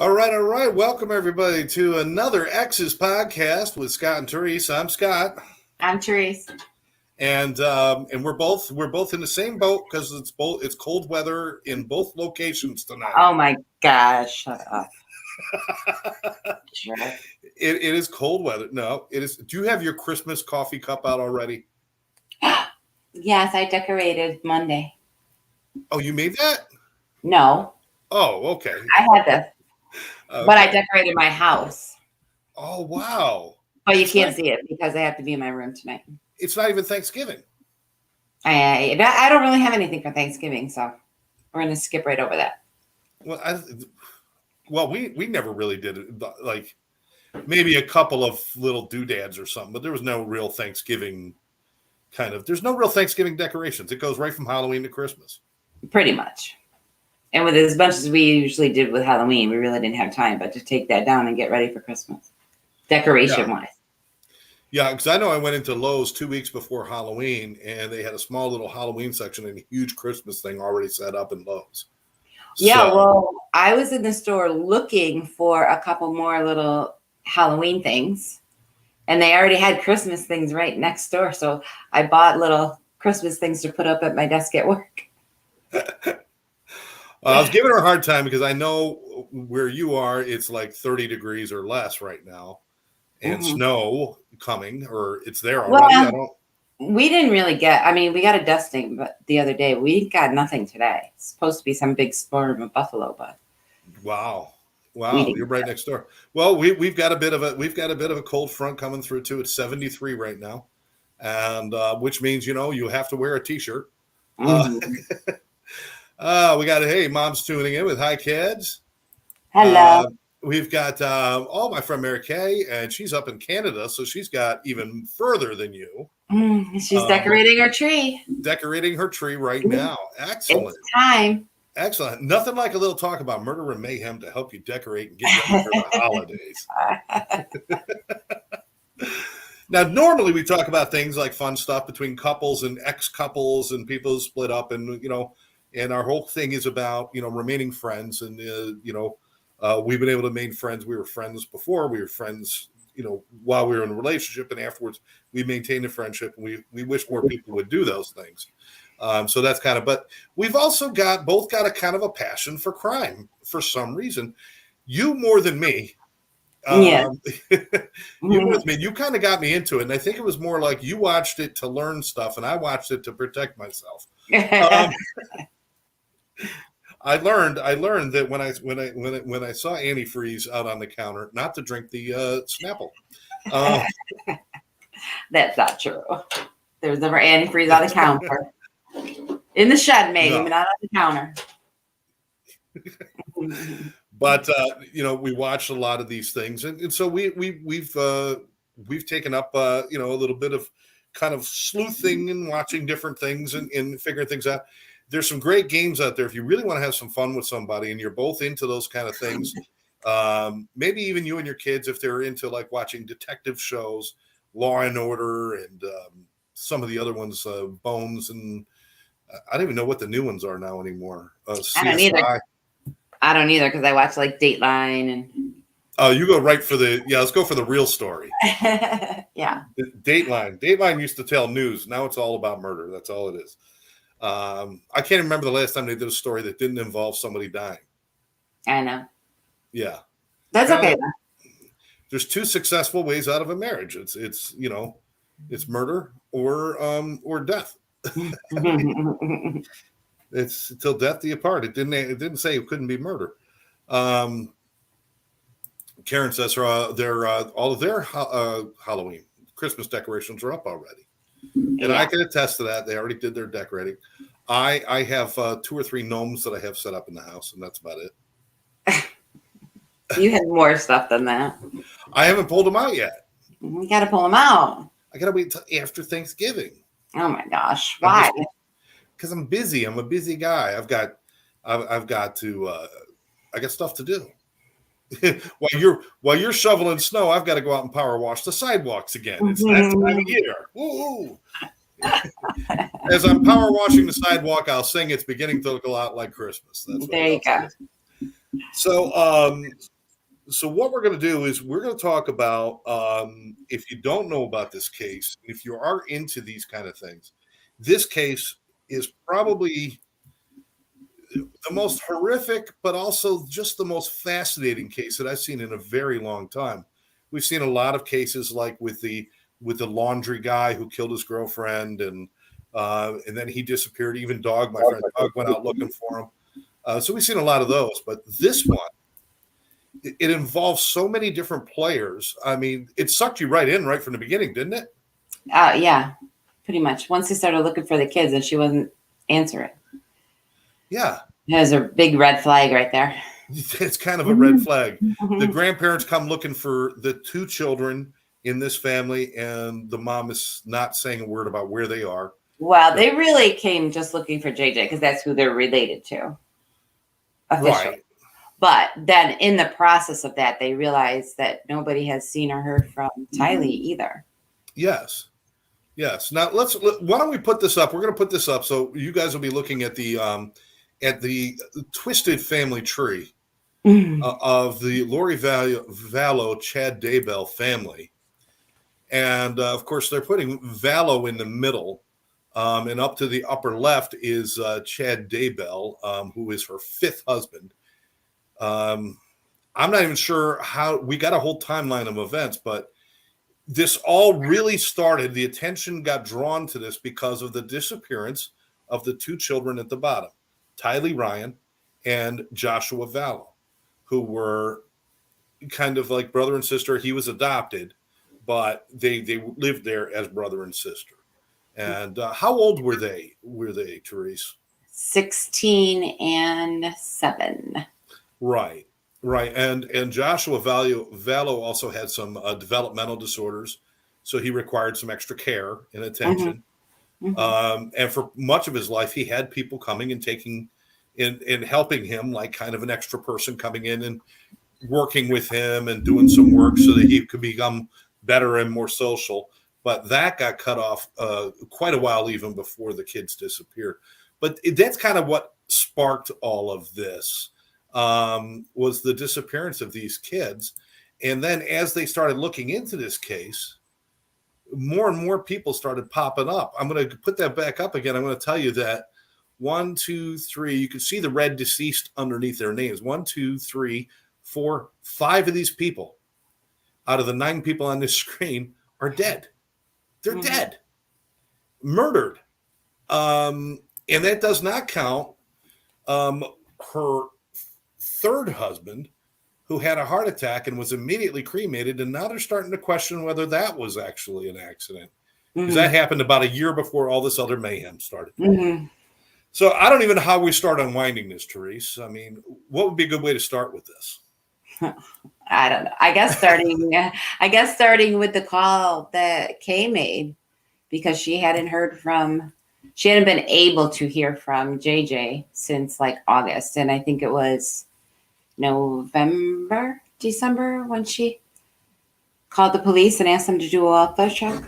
All right, all right. Welcome everybody to another Exes podcast with Scott and Therese. I'm Scott, I'm Therese. and we're both in the same boat because it's cold weather in both locations tonight. Oh my gosh, shut up. Sure. It is cold weather. No, it is. Do you have your Christmas coffee cup out already? Yes, I decorated Monday. Oh, you made that? No, Oh, okay. I had this, but I decorated my house. Oh, wow. But you can't see it because I have to be in my room tonight. It's not even Thanksgiving. I don't really have anything for Thanksgiving, so we're going to skip right over that. Well, we never really did it. Like maybe a couple of little doodads or something, but there was no real Thanksgiving there's no real Thanksgiving decorations. It goes right from Halloween to Christmas. Pretty much. And with as much as we usually did with Halloween, we really didn't have time but to take that down and get ready for Christmas, decoration-wise. Yeah, because I know I went into Lowe's 2 weeks before Halloween, and they had a small little Halloween section and a huge Christmas thing already set up in Lowe's. Yeah, well, I was in the store looking for a couple more little Halloween things, and they already had Christmas things right next door. So I bought little Christmas things to put up at my desk at work. I was giving her a hard time because I know where you are, it's like 30 degrees or less right now, and snow coming, or it's there already. Well, we didn't really we got a dusting, but the other day we got nothing today. It's supposed to be some big storm in Buffalo, but wow, you're right next door. Well, we've got a bit of a cold front coming through too. It's 73 right now, and which means you have to wear a t-shirt. We got hey, mom's tuning in with hi kids. Hello. We've got my friend Mary Kay, and she's up in Canada, so she's got even further than you. She's decorating her tree. Decorating her tree right now. Excellent. It's time. Excellent. Nothing like a little talk about murder and mayhem to help you decorate and get ready for the holidays. Now, normally we talk about things like fun stuff between couples and ex-couples and people who split up, and and our whole thing is about remaining friends, and we've been able to remain friends. We were friends before. We were friends, while we were in a relationship, and afterwards we maintained a friendship. And we wish more people would do those things. So that's but we've also both got a kind of a passion for crime for some reason. You more than me. Yeah. You more than me. You kind of got me into it, and I think it was more like you watched it to learn stuff, and I watched it to protect myself. I learned that when I saw antifreeze out on the counter, not to drink the Snapple. That's not true. There's never antifreeze on the counter. In the shed, maybe, but not on the counter. But we watched a lot of these things, and so we've taken up a little bit of kind of sleuthing and watching different things and figuring things out. There's some great games out there if you really want to have some fun with somebody and you're both into those kind of things. Maybe even you and your kids, if they're into like watching detective shows, Law and Order, and some of the other ones, Bones, and I don't even know what the new ones are now anymore. CSI. I don't either because I watch like Dateline and. Oh, you go right for let's go for the real story. Yeah. Dateline used to tell news. Now it's all about murder. That's all it is. I can't remember the last time they did a story that didn't involve somebody dying. I know. Yeah. That's okay. There's two successful ways out of a marriage. It's murder or death. It's till death do you part. It didn't say it couldn't be murder. Karen says all of their Halloween Christmas decorations are up already. And I can attest to that. They already did their decorating. I have 2 or 3 gnomes that I have set up in the house, and that's about it. You have more stuff than that. I haven't pulled them out yet. You got to pull them out. I got to wait until after Thanksgiving. Oh my gosh! Why? Because I'm busy. I'm a busy guy. I've got stuff to do. while you're shoveling snow, I've got to go out and power wash the sidewalks again. It's that time of year. Woo-hoo. As I'm power washing the sidewalk, I'll sing "It's Beginning to Look a Lot Like Christmas." That's there you go. So, so what we're going to do is we're going to talk about if you don't know about this case, if you are into these kind of things, this case is probably the most horrific, but also just the most fascinating case that I've seen in a very long time. We've seen a lot of cases like with the laundry guy who killed his girlfriend, and then he disappeared. Even Dog, my friend Dog, went out looking for him. So we've seen a lot of those, but this one, it involves so many different players. I mean, it sucked you right in right from the beginning, didn't it? Yeah, pretty much. Once they started looking for the kids and she wasn't answering. Yeah. There's a big red flag right there. It's kind of a red flag. Mm-hmm. The grandparents come looking for the two children in this family, and the mom is not saying a word about where they are. Well, they really came just looking for JJ because that's who they're related to officially. Right. But then in the process of that, they realized that nobody has seen or heard from Tylee either. Yes. Yes. Now why don't we put this up? We're going to put this up so you guys will be looking at the twisted family tree of the Lori Vallow, Chad Daybell family. And of course, they're putting Vallow in the middle. And up to the upper left is Chad Daybell, who is her fifth husband. I'm not even sure how we got a whole timeline of events, but this all really started. The attention got drawn to this because of the disappearance of the two children at the bottom, Tylee Ryan and Joshua Vallow, who were kind of like brother and sister. He was adopted, but they lived there as brother and sister. And how old were they? Therese? 16 and 7. Right. And Joshua Vallow also had some developmental disorders, so he required some extra care and attention. And for much of his life, he had people coming and taking and helping him, like kind of an extra person coming in and working with him and doing some work so that he could become better and more social. But that got cut off quite a while even before the kids disappeared. But that's kind of what sparked all of this, was the disappearance of these kids. And then as they started looking into this case, more and more people started popping up. I'm going to put that back up again. I'm going to tell you that 1, 2, 3, you can see the red deceased underneath their names. 1, 2, 3, 4, 5 of these people out of the 9 people on this screen are dead. They're dead, murdered. And that does not count her third husband, who had a heart attack and was immediately cremated. And now they're starting to question whether that was actually an accident, because that happened about a year before all this other mayhem started. So I don't even know how we start unwinding this, Therese. I mean, what would be a good way to start with this? I don't know. I guess starting with the call that Kay made, because she hadn't been able to hear from JJ since like August. And I think it was December when she called the police and asked them to do a welfare check.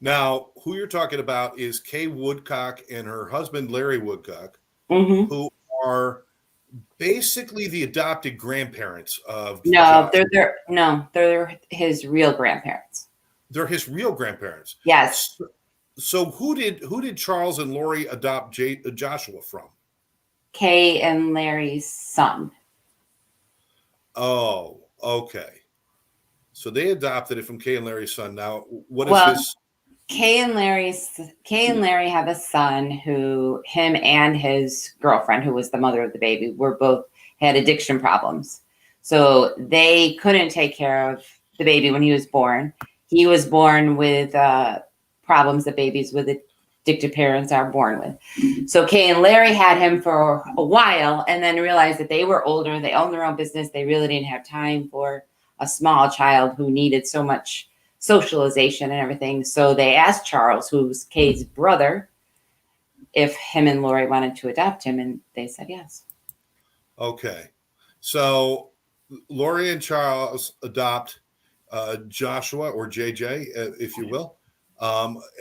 Now, who you're talking about is Kay Woodcock and her husband, Larry Woodcock, who are basically the adopted grandparents of they're his real grandparents. They're his real grandparents. Yes. So who did Charles and Lori adopt Joshua from? Kay and Larry's son. Oh, okay. So they adopted it from Kay and Larry's son. Now, what is this? Kay and Larry have a son who him and his girlfriend, who was the mother of the baby, had addiction problems. So they couldn't take care of the baby when he was born. He was born with problems that babies with addicted parents are born with. So Kay and Larry had him for a while and then realized that they were older. They owned their own business. They really didn't have time for a small child who needed so much socialization and everything. So they asked Charles, who's Kay's brother, if him and Lori wanted to adopt him, and they said yes. Okay. So Lori and Charles adopt Joshua, or JJ, if you will.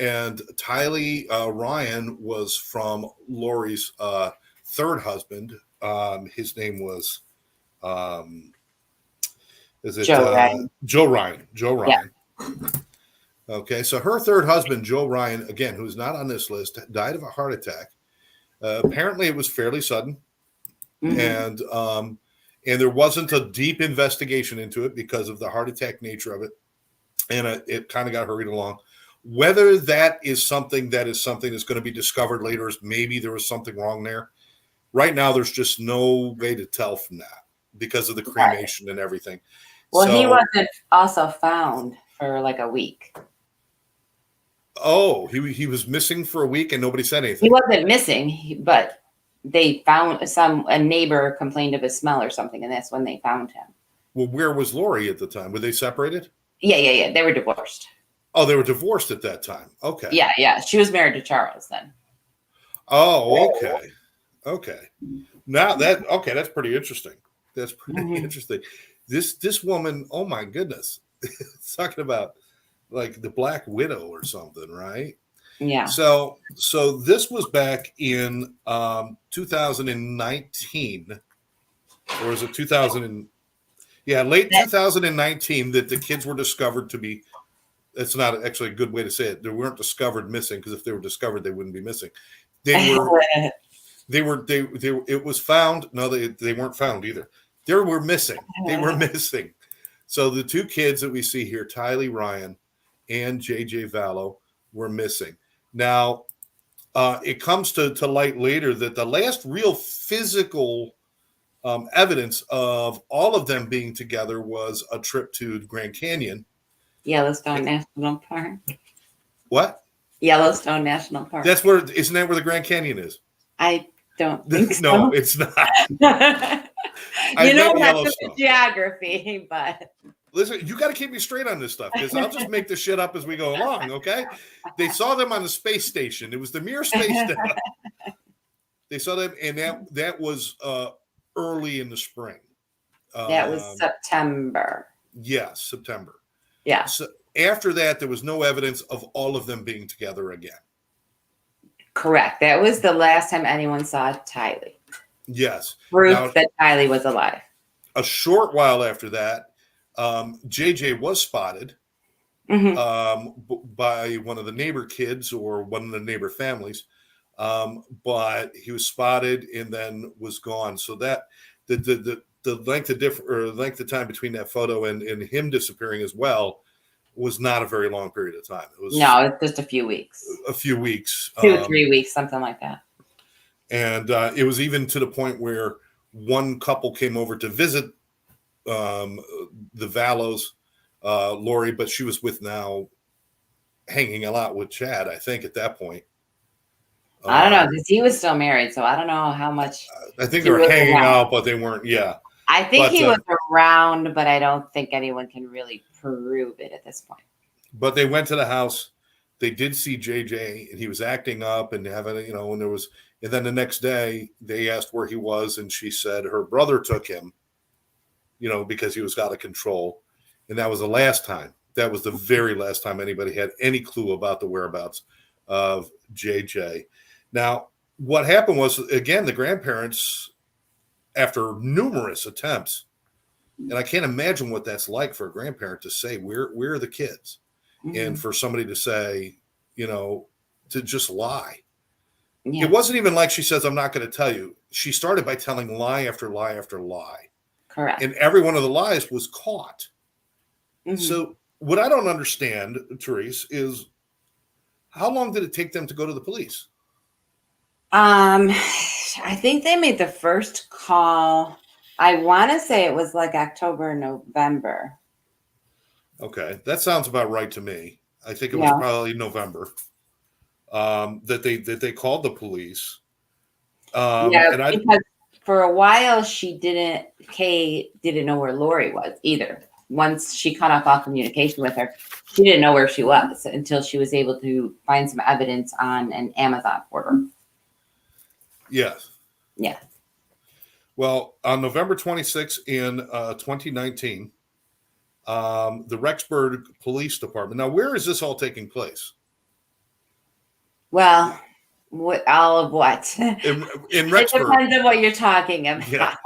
And Tylee Ryan was from Lori's third husband. His name was Is it Joe Ryan. Joe Ryan? Joe Yeah. Ryan. Okay, so her third husband, Joe Ryan, again, who's not on this list, died of a heart attack. Apparently, it was fairly sudden, and there wasn't a deep investigation into it because of the heart attack nature of it, and it kind of got hurried along. Whether that is something that's going to be discovered later, is maybe there was something wrong there. Right now, there's just no way to tell from that because of the cremation and everything. Well, he wasn't also found for like a week. Oh, he was missing for a week and nobody said anything. He wasn't missing, but they found a neighbor complained of a smell or something, and that's when they found him. Well, where was Lori at the time? Were they separated? Yeah. They were divorced. Oh, they were divorced at that time. Okay. Yeah. She was married to Charles then. Oh, okay. Now that's pretty interesting. That's pretty interesting. This woman, oh my goodness, talking about like the Black Widow or something, right? Yeah. So this was back in 2019, or is it 2000? Late 2019 that the kids were discovered to be. That's not actually a good way to say it. They weren't discovered missing, because if they were discovered, they wouldn't be missing. They were. It was found. No, they weren't found either. They were missing. They were missing. So the two kids that we see here, Tylee Ryan and JJ Vallow, were missing. Now, it comes to light later that the last real physical evidence of all of them being together was a trip to the Grand Canyon. Yellowstone National Park. What? Yellowstone National Park. Isn't that where the Grand Canyon is? I don't think so. No, it's not. You know, that's the geography, but listen, you got to keep me straight on this stuff, because I'll just make the shit up as we go along. Okay, they saw them on the space station. It was the Mir space station. They saw them, and that was early in the spring. That was September. Yes, September. Yeah. So after that, there was no evidence of all of them being together again. Correct. That was the last time anyone saw Tylee. Yes. Proof that Tylee was alive. A short while after that, JJ was spotted by one of the neighbor kids or one of the neighbor families, but he was spotted and then was gone. So that the length of time between that photo and him disappearing as well was not a very long period of time. It was just a few weeks. A few weeks. 2-3 weeks, something like that. And it was even to the point where one couple came over to visit the Vallows, Lori, but she was hanging a lot with Chad, I think, at that point. I don't know, because he was still married, so I don't know how much. I think they were hanging out, but they weren't. Yeah. I think he was around, but I don't think anyone can really prove it at this point. But they went to the house. They did see JJ, and he was acting up and having, and then the next day they asked where he was, and she said her brother took him, because he was out of control. And that was the last time. That was the very last time anybody had any clue about the whereabouts of JJ. Now, what happened was, again, the grandparents, after numerous attempts, and I can't imagine what that's like for a grandparent to say, where are the kids? And for somebody to say, to just lie. Yeah. It wasn't even like she says, I'm not going to tell you. She started by telling lie after lie after lie. Correct. And every one of the lies was caught. So what I don't understand, Therese, is how long did it take them to go to the police? I think they made the first call. I want to say it was like October, November. Okay, that sounds about right to me. I think it was probably November that they called the police. Because for a while Kay didn't know where Lori was either. Once she cut off all communication with her, she didn't know where she was until she was able to find some evidence on an Amazon order. Yes. Yeah. Well, on November 26th in 2019, the Rexburg Police Department. Now, where is this all taking place? Well, What, all of what? in It Rexburg. depends on what you're talking about. Yeah.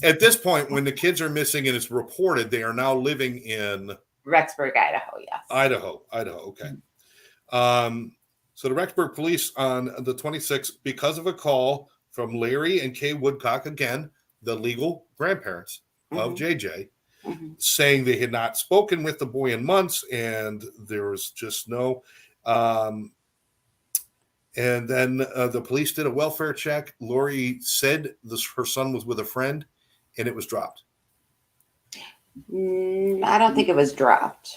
At this point, when the kids are missing and it's reported, they are now living in Rexburg, Idaho, yes. Idaho. Okay. So the Rexburg police on the 26th, because of a call from Larry and Kay Woodcock, again, the legal grandparents of JJ, saying they had not spoken with the boy in months and there was just no. And then the police did a welfare check. Lori said her son was with a friend and it was dropped. I don't think it was dropped.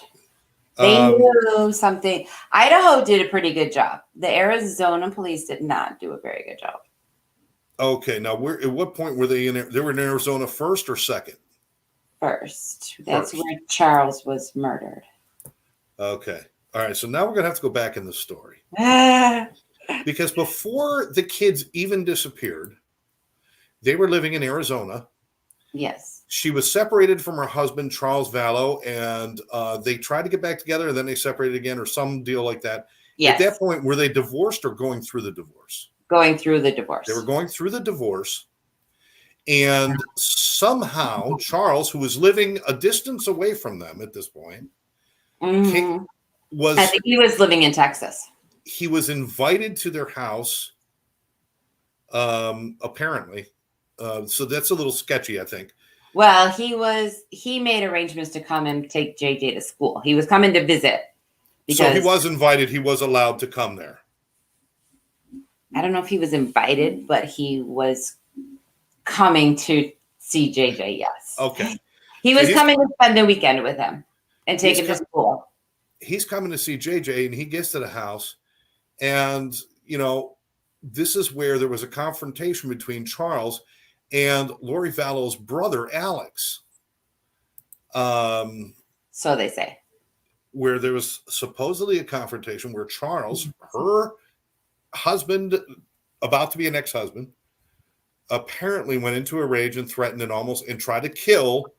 They knew something. Idaho did a pretty good job. The Arizona police did not do a very good job. Okay, now at what point were they in? They were in Arizona first or second? First. That's where Charles was murdered. Okay, all right. So now we're gonna have to go back in the story because before the kids even disappeared, they were living in Arizona. Yes. She was separated from her husband, Charles Vallow, and they tried to get back together, and then they separated again, or some deal like that. Yes. At that point, were they divorced or going through the divorce? Going through the divorce. They were going through the divorce, and somehow Charles, who was living a distance away from them at this point, I think he was living in Texas. He was invited to their house, apparently. So that's a little sketchy, I think. Well, he made arrangements to come and take JJ to school. He was coming to visit. So he was invited. He was allowed to come there. I don't know if he was invited, but he was coming to see JJ, yes. Okay. He was coming to spend the weekend with him and take him to school. He's coming to see JJ, and he gets to the house, and, this is where there was a confrontation between Charles and Lori Vallow's brother, Alex. So they say. Where there was supposedly a confrontation where Charles, her husband, about to be an ex-husband, apparently went into a rage and threatened and tried to kill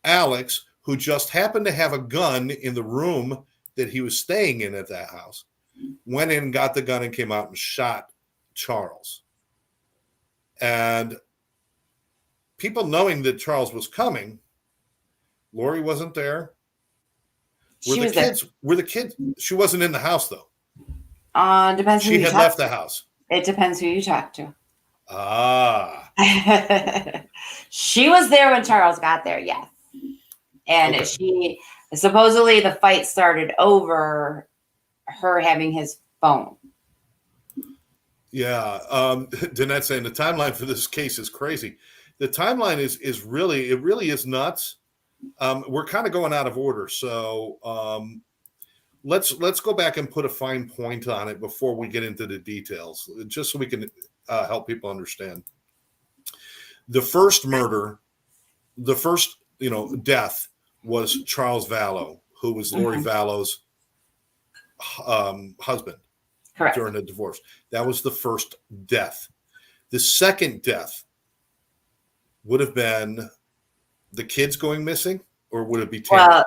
Alex, who just happened to have a gun in the room that he was staying in at that house. Went in, got the gun, and came out and shot Charles. And people knowing that Charles was coming, Lori wasn't there. Were the kids? She wasn't in the house though. Depends who she had left the house. It depends who you talk to. Ah. She was there when Charles got there, yes. And she supposedly the fight started over her having his phone. Yeah. Danette saying the timeline for this case is crazy. The timeline is really is nuts. We're kind of going out of order. So let's go back and put a fine point on it before we get into the details, just so we can help people understand. The first murder, the first death was Charles Vallow, who was Lori Vallow's husband. Correct. During the divorce. That was the first death. The second death would have been the kids going missing, or would it be Tammy? Well,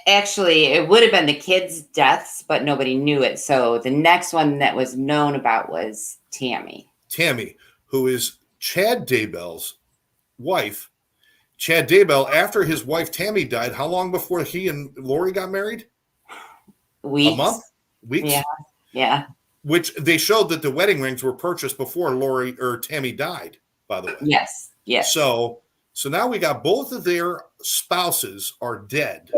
actually, it would have been the kids' deaths, but nobody knew it. So the next one that was known about was Tammy. Tammy, who is Chad Daybell's wife. Chad Daybell, after his wife Tammy died, how long before he and Lori got married? Weeks. A month? Weeks? Yeah. Which they showed that the wedding rings were purchased before Lori or Tammy died, by the way. Yes. So now we got both of their spouses are dead.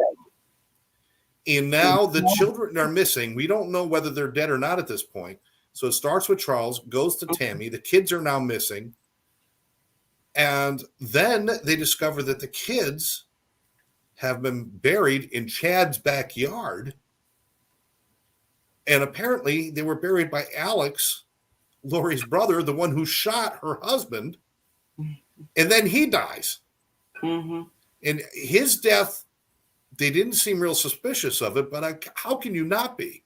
And now the children are missing. We don't know whether they're dead or not at this point. So it starts with Charles, goes to Tammy. The kids are now missing. And then they discover that the kids have been buried in Chad's backyard. And apparently they were buried by Alex, Lori's brother, the one who shot her husband. And then he dies. And his death, they didn't seem real suspicious of it, but how can you not be?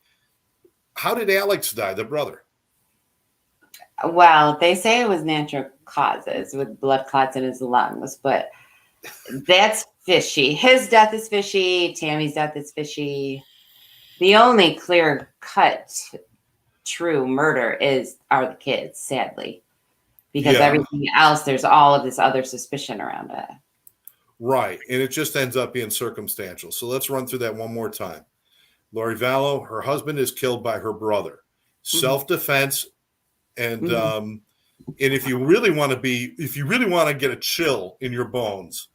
How did Alex die, the brother? Well, they say it was natural causes with blood clots in his lungs, but that's fishy. His death is fishy. Tammy's death is fishy. The only clear cut true murder are the kids, sadly, because Yeah. everything else, there's all of this other suspicion around it. Right. And it just ends up being circumstantial. So let's run through that one more time. Lori Vallow, her husband is killed by her brother. Self-defense. And and if you really want to get a chill in your bones,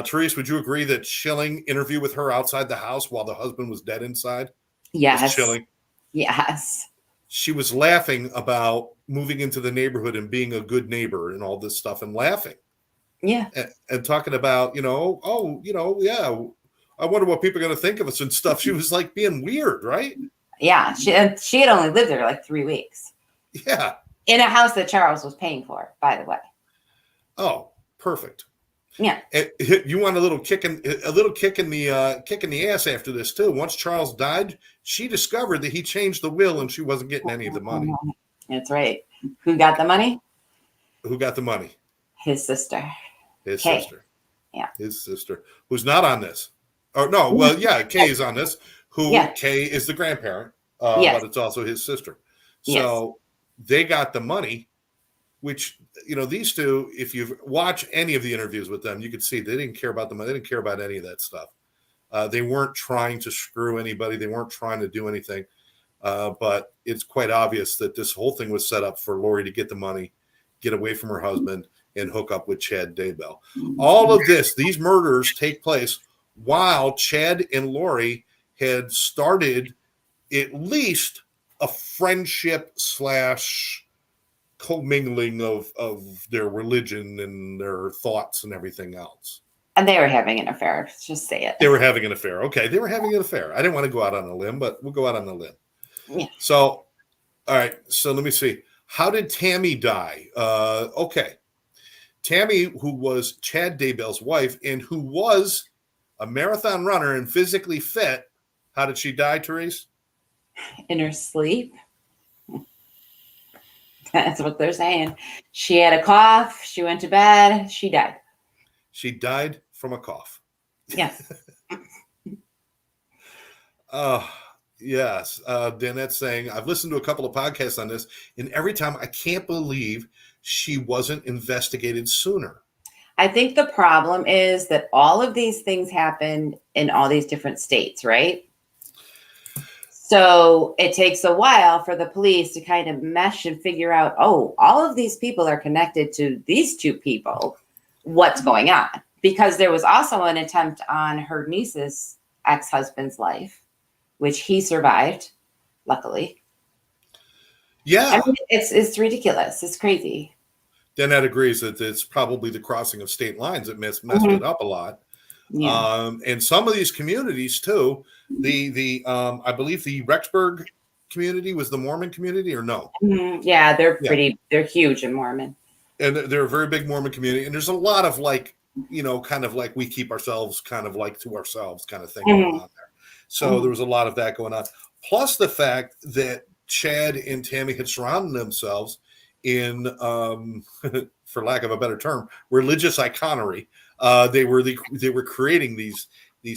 Therese, would you agree that chilling interview with her outside the house while the husband was dead inside Yes. was chilling? Yes. She was laughing about moving into the neighborhood and being a good neighbor and all this stuff and laughing. Yeah. And talking about, yeah, I wonder what people are going to think of us and stuff. She was like being weird, right? Yeah. She had only lived there like 3 weeks. Yeah. In a house that Charles was paying for, by the way. Oh, perfect. Yeah. And you want a little kick in the ass after this too. Once Charles died, she discovered that he changed the will and she wasn't getting any of the money. That's right. Who got the money? Who got the money? His sister. His Kay. sister. Yeah. His sister, who's not on this. Or no, well, yeah, Kay is on this. Kay is the grandparent, but it's also his sister. So they got the money, which, these two, if you watch any of the interviews with them, you could see they didn't care about the money. They didn't care about any of that stuff. They weren't trying to screw anybody. They weren't trying to do anything. But it's quite obvious that this whole thing was set up for Lori to get the money, get away from her husband, and hook up with Chad Daybell. All of these murders take place while Chad and Lori had started at least a friendship / commingling of their religion and their thoughts and everything else. And they were having an affair. Let's just say it. They were having an affair. Okay, they were having an affair. I didn't want to go out on a limb, but we'll go out on a limb. Yeah. So, all right. So let me see. How did Tammy die? Okay. Tammy, who was Chad Daybell's wife and who was a marathon runner and physically fit, how did she die, Therese? In her sleep. That's what they're saying. She had a cough. She went to bed. She died. She died from a cough. Yes. Yes. Danette's saying, I've listened to a couple of podcasts on this, and every time I can't believe she wasn't investigated sooner. I think the problem is that all of these things happen in all these different states, right? So it takes a while for the police to kind of mesh and figure out, all of these people are connected to these two people. What's going on? Because there was also an attempt on her niece's ex-husband's life, which he survived, luckily. Yeah. I mean, it's ridiculous. It's crazy. Danette agrees that it's probably the crossing of state lines that messed it up a lot. Yeah. And some of these communities too, I believe the Rexburg community was the Mormon community, or no? Mm-hmm. Yeah, they're huge in Mormon. And they're a very big Mormon community. And there's a lot of kind of like we keep ourselves kind of like to ourselves kind of thing going on there. So there was a lot of that going on. Plus the fact that Chad and Tammy had surrounded themselves in, for lack of a better term, religious iconery. They were creating these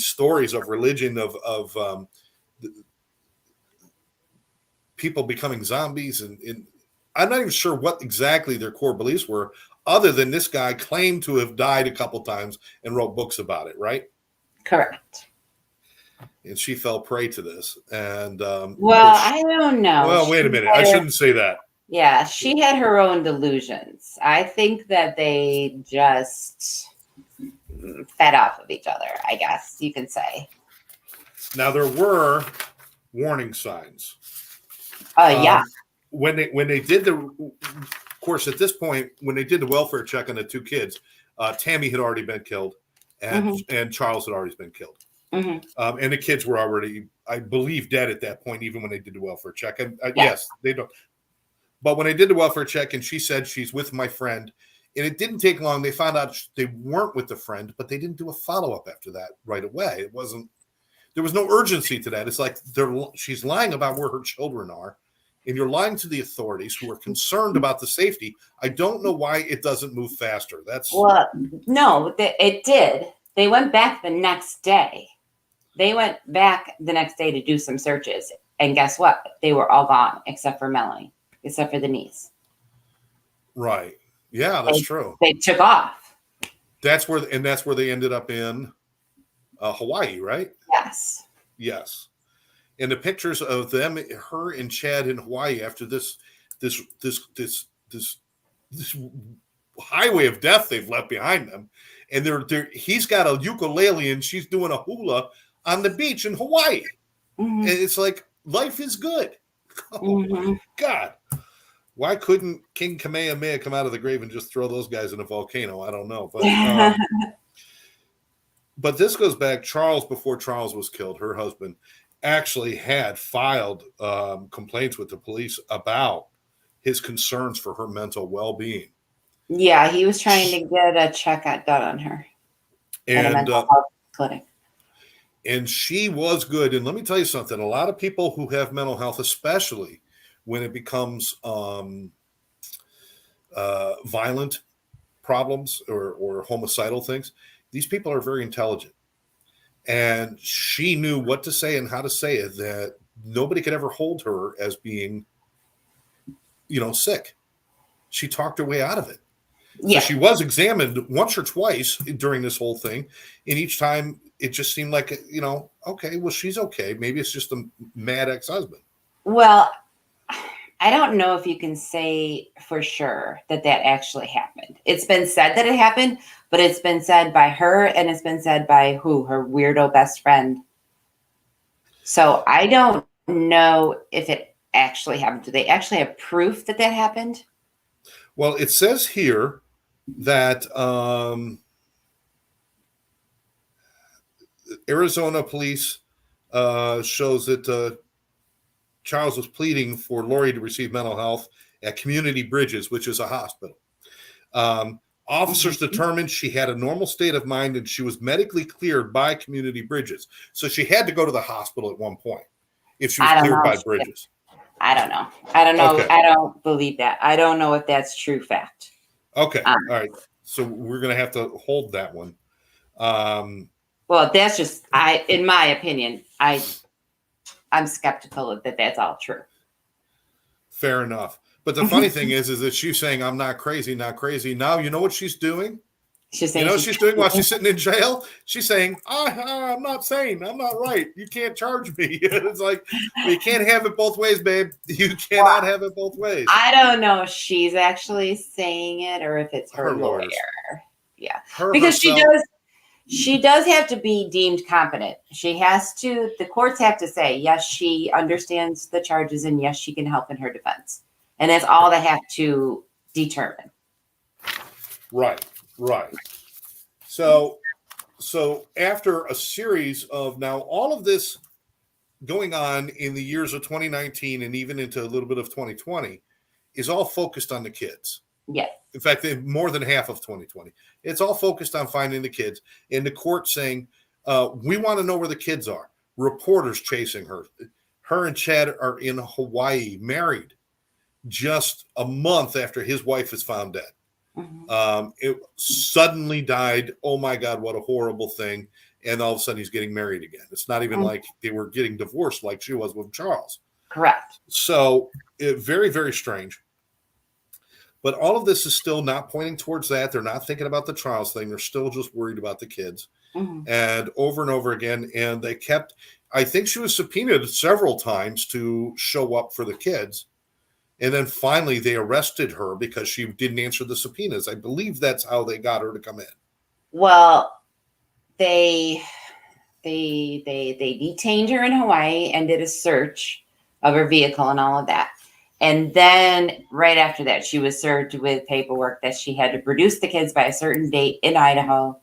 stories of religion of people becoming zombies, and I'm not even sure what exactly their core beliefs were, other than this guy claimed to have died a couple times and wrote books about it, right? Correct. And she fell prey to this. And I don't know. Well, wait a minute. I shouldn't say that. Yeah, she had her own delusions. I think that they just fed off of each other, I guess you can say. Now, there were warning signs. Yeah. When they did of course, at this point, when they did the welfare check on the two kids, Tammy had already been killed, and Charles had already been killed. Mm-hmm. And the kids were already, I believe, dead at that point, even when they did the welfare check. And yes, they don't. But when they did the welfare check, and she said she's with my friend, and it didn't take long. They found out they weren't with the friend, but they didn't do a follow-up after that right away. There was no urgency to that. It's like she's lying about where her children are, and you're lying to the authorities who are concerned about the safety. I don't know why it doesn't move faster. No, it did. They went back the next day. To do some searches. And guess what? They were all gone except for Melanie, except for the niece. Right. Yeah, that's true. They took off. That's where they ended up in Hawaii, right? Yes. Yes. And the pictures of them, her and Chad in Hawaii after this highway of death they've left behind them, and he's got a ukulele and she's doing a hula on the beach in Hawaii, and it's like life is good. Oh my God. Why couldn't King Kamehameha come out of the grave and just throw those guys in a volcano? I don't know. But this goes back, Charles, before Charles was killed, her husband actually had filed complaints with the police about his concerns for her mental well-being. Yeah, he was trying to get a check done on her at a mental health clinic. And she was good. And let me tell you something. A lot of people who have mental health, especially when it becomes violent problems or homicidal things, these people are very intelligent. And she knew what to say and how to say it, that nobody could ever hold her as being, sick. She talked her way out of it. Yeah. So she was examined once or twice during this whole thing. And each time it just seemed like, okay, well, she's okay. Maybe it's just a mad ex-husband. Well, I don't know if you can say for sure that actually happened. It's been said that it happened, but it's been said by her and it's been said by her weirdo best friend. So I don't know if it actually happened. Do they actually have proof that happened? Well, it says here that Arizona police shows that Charles was pleading for Lori to receive mental health at Community Bridges, which is a hospital. Officers determined she had a normal state of mind and she was medically cleared by Community Bridges. So she had to go to the hospital at one point if she was cleared by Bridges. I don't know. Okay. I don't believe that. I don't know if that's true fact. Okay. All right. So we're going to have to hold that one. Well, that's just, in my opinion, I'm skeptical that that's all true. Fair enough. But the funny thing is that she's saying, I'm not crazy, not crazy. Now, you know what she's doing? She's saying, she's doing while she's sitting in jail? She's saying, I'm not sane. I'm not right. You can't charge me. It's like, you can't have it both ways, babe. You cannot have it both ways. I don't know if she's actually saying it or if it's her lawyer. Yeah. Because she does have to be deemed competent. The courts have to say, yes, she understands the charges and yes, she can help in her defense. And that's all they have to determine. Right. So after a series of now all of this going on in the years of 2019 and even into a little bit of 2020 is all focused on the kids. Yes. In fact, more than half of 2020. It's all focused on finding the kids. And the court saying, we want to know where the kids are. Reporters chasing her. Her and Chad are in Hawaii, married, just a month after his wife is found dead. It suddenly died. Oh, my God, what a horrible thing. And all of a sudden he's getting married again. It's not even like they were getting divorced like she was with Charles. Correct. So very, very strange. But all of this is still not pointing towards that. They're not thinking about the Charles thing. They're still just worried about the kids. And over again. And I think she was subpoenaed several times to show up for the kids. And then finally they arrested her because she didn't answer the subpoenas. I believe that's how they got her to come in. Well, they detained her in Hawaii and did a search of her vehicle and all of that. And then right after that, she was served with paperwork that she had to produce the kids by a certain date in Idaho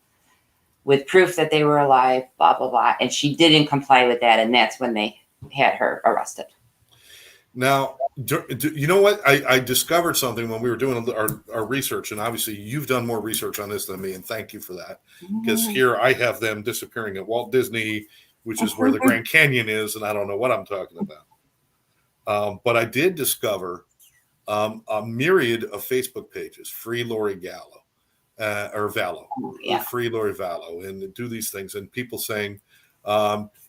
with proof that they were alive, blah, blah, blah. And she didn't comply with that. And that's when they had her arrested. Now, you know what? I discovered something when we were doing our research. And obviously, you've done more research on this than me. And thank you for that. Because here I have them disappearing at Walt Disney, which is where the Grand Canyon is. And I don't know what I'm talking about. But I did discover a myriad of Facebook pages, Free Lori Gallo, or Vallow, Free Lori Vallow, and do these things. And people saying,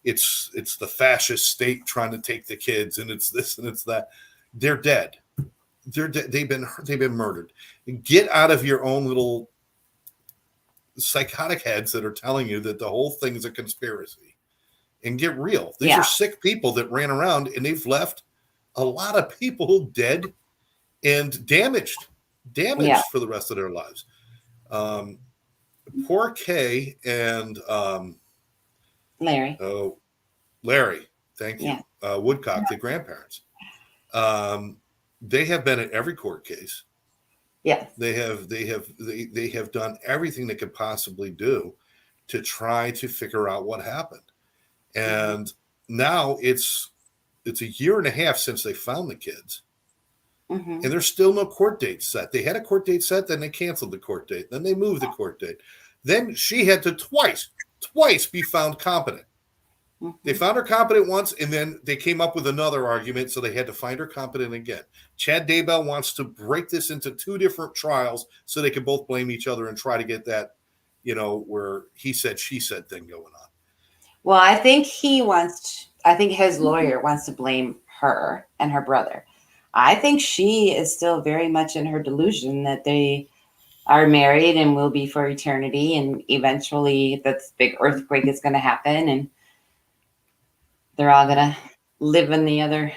It's the fascist state trying to take the kids, and it's this and it's that. They're dead. They've been murdered. Get out of your own little psychotic heads that are telling you that the whole thing is a conspiracy, and get real. These are sick people that ran around, and they've left a lot of people dead and damaged for the rest of their lives. Poor Kay and Larry. Oh, Larry. Thank you. Woodcock, the grandparents. They have been at every court case. Yeah. They have done everything they could possibly do to try to figure out what happened. And now it's a year and a half since they found the kids. And there's still no court date set. They had a court date set, then they canceled the court date. Then they moved the court date. Then she had to twice be found competent. They found her competent once, and then they came up with another argument, so they had to find her competent again. Chad Daybell wants to break this into 2 different trials so they can both blame each other and try to get that, where he said, she said thing going on. Well, I think his lawyer wants to blame her and her brother. I think she is still very much in her delusion that they are married and will be for eternity, and eventually this big earthquake is going to happen, and they're all going to live in the other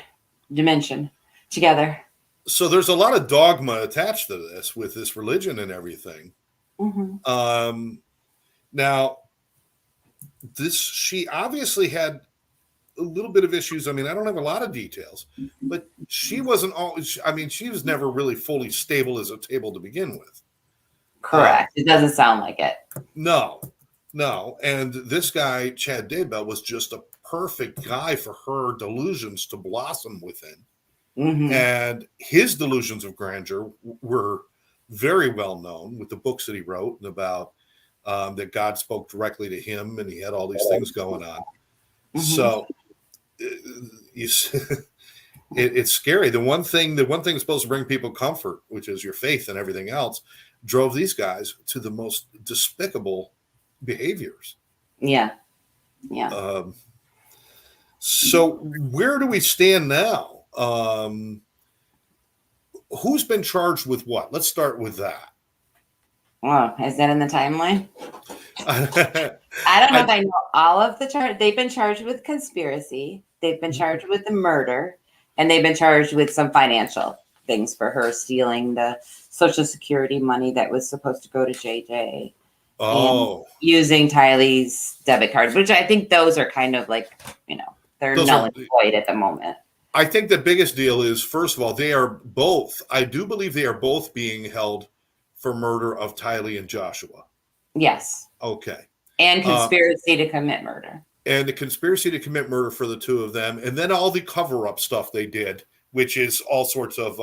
dimension together. So there's a lot of dogma attached to this with this religion and everything. Now, she obviously had a little bit of issues. I mean, I don't have a lot of details, but she wasn't always, she was never really fully stable as a table to begin with. Correct. It doesn't sound like it. No. And this guy, Chad Daybell, was just a perfect guy for her delusions to blossom within. And his delusions of grandeur were very well known with the books that he wrote, and about that God spoke directly to him, and he had all these things going on. So it's scary. The one thing that's supposed to bring people comfort, which is your faith and everything else, drove these guys to the most despicable behaviors. So where do we stand now? Who's been charged with what? Let's start with that. Wow, is that in the timeline? I don't know if I know all of the charge. They've been charged with conspiracy. They've been charged with the murder, and they've been charged with some financial things for her stealing the Social Security money that was supposed to go to JJ. And using Tylee's debit cards, which I think those are kind of like, they're null and void at the moment. I think the biggest deal is, first of all, I do believe they are both being held for murder of Tylee and Joshua. Yes. Okay. And conspiracy to commit murder. And the conspiracy to commit murder for the 2 of them. And then all the cover-up stuff they did, which is all sorts of,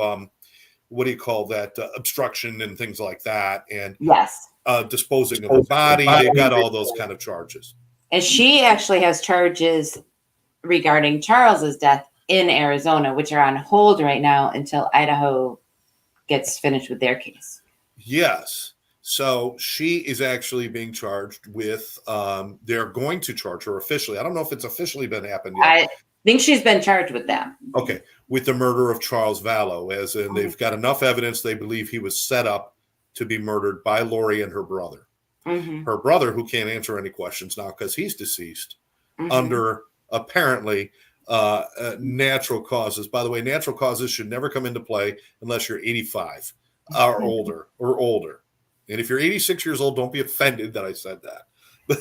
obstruction and things like that. And disposing of the body. They got all those kind of charges. And she actually has charges regarding Charles's death in Arizona, which are on hold right now until Idaho gets finished with their case. Yes. So she is actually being charged with, they're going to charge her officially. I don't know if it's officially been happened yet. I think she's been charged with that. Okay. With the murder of Charles Vallow, as in they've got enough evidence they believe he was set up to be murdered by Lori and her brother. Her brother, who can't answer any questions now because he's deceased, under apparently natural causes. By the way, natural causes should never come into play unless you're 85 or older. And if you're 86 years old, don't be offended that I said that.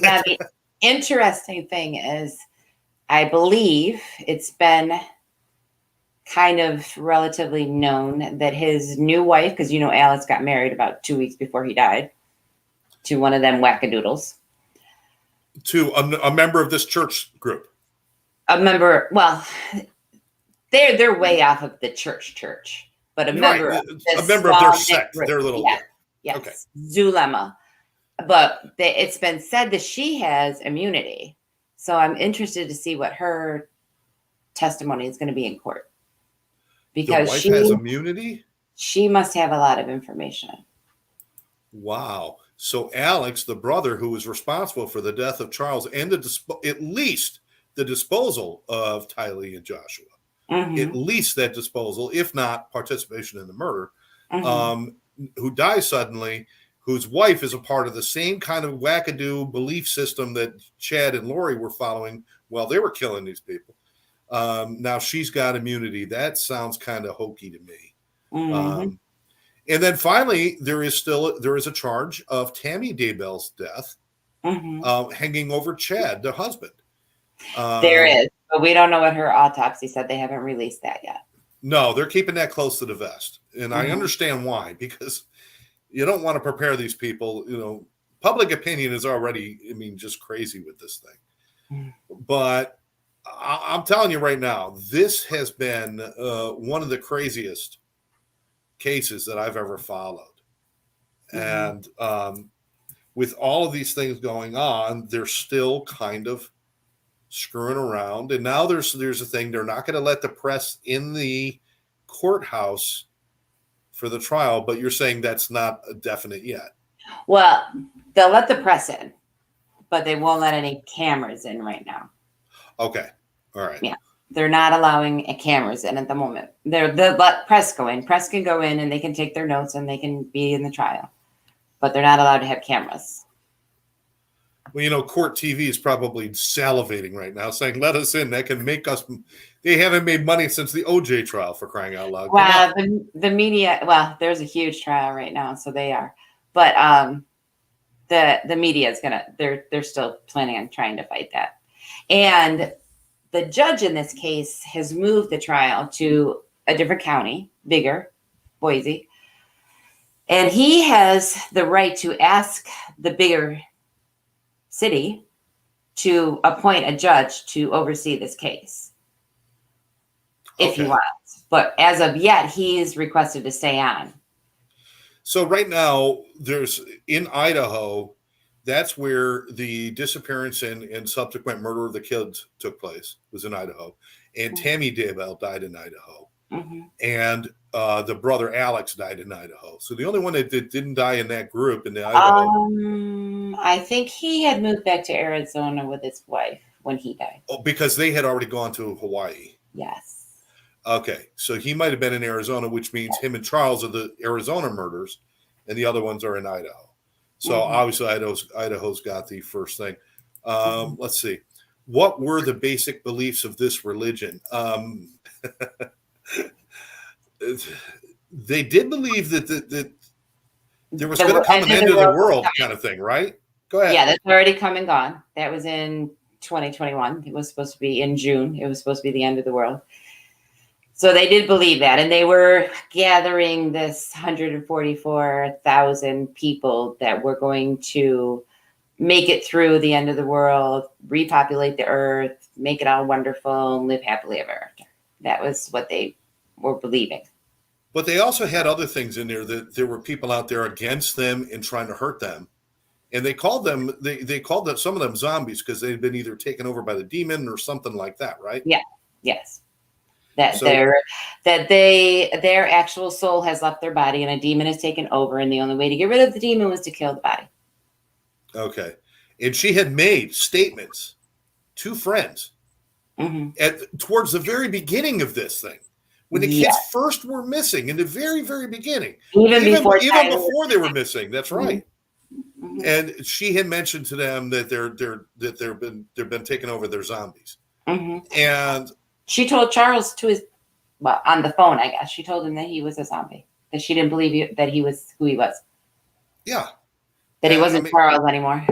Now, the interesting thing is, I believe it's been kind of relatively known that his new wife, because Alice got married about 2 weeks before he died, to one of them wackadoodles. To a member of this church group. A member, well, they're way off of the church, but a member of their sect, their little okay. Zulema. But it's been said that she has immunity. So I'm interested to see what her testimony is going to be in court. Because she has immunity? She must have a lot of information. Wow. So Alex, the brother who was responsible for the death of Charles and at least the disposal of Tylee and Joshua, at least that disposal, if not participation in the murder, who dies suddenly, whose wife is a part of the same kind of wackadoo belief system that Chad and Lori were following while they were killing these people. Now she's got immunity. That sounds kind of hokey to me. And then finally, there is a charge of Tammy Daybell's death hanging over Chad, the husband. There is, but we don't know what her autopsy said. They haven't released that yet. No, they're keeping that close to the vest. And I understand why, because you don't want to prepare these people. You know, public opinion is already, just crazy with this thing. But I'm telling you right now, this has been one of the craziest cases that I've ever followed. And with all of these things going on, they're still kind of screwing around. And now there's a thing, they're not going to let the press in the courthouse for the trial, but you're saying that's not a definite yet. Well, they'll let the press in, but they won't let any cameras in right now. Okay. All right. Yeah. They're not allowing cameras in at the moment. They'll let press go in. Press can go in and they can take their notes and they can be in the trial, but they're not allowed to have cameras. Well, court TV is probably salivating right now, saying, let us in. That can make us. They haven't made money since the OJ trial, for crying out loud. Well, the media, there's a huge trial right now, so they are. But the media is they're still planning on trying to fight that. And the judge in this case has moved the trial to a different county, bigger, Boise. And he has the right to ask the bigger city to appoint a judge to oversee this case if he wants. But as of yet, he's requested to stay on. So right now, there's in Idaho, that's where the disappearance and subsequent murder of the kids took place, was in Idaho. And Tammy Daybell died in Idaho. And the brother Alex died in Idaho. So the only one that didn't die in that group in the Idaho. I think he had moved back to Arizona with his wife when he died. Oh, because they had already gone to Hawaii. Yes. Okay. So he might have been in Arizona, which means him and Charles are the Arizona murders, and the other ones are in Idaho. So obviously Idaho's got the first thing. Let's see. What were the basic beliefs of this religion? They did believe that there was going to come an end of the world kind of thing, right? Go ahead. Yeah, that's already come and gone. That was in 2021. It was supposed to be in June. It was supposed to be the end of the world. So they did believe that. And they were gathering this 144,000 people that were going to make it through the end of the world, repopulate the earth, make it all wonderful, and live happily ever after. That was what they were believing. But they also had other things in there, that there were people out there against them and trying to hurt them. And they called them, they called them, some of them zombies, because they'd been either taken over by the demon or something like that, right? Yeah. Yes. Their actual soul has left their body and a demon has taken over, and the only way to get rid of the demon was to kill the body. Okay. And she had made statements to friends towards the very beginning of this thing, when the kids first were missing, in the very, very beginning, even before they were missing. That's right. And she had mentioned to them that they've been taken over. They're zombies. And she told Charles on the phone, I guess. She told him that he was a zombie, that she didn't believe that he was who he was. Yeah. That he wasn't Charles anymore.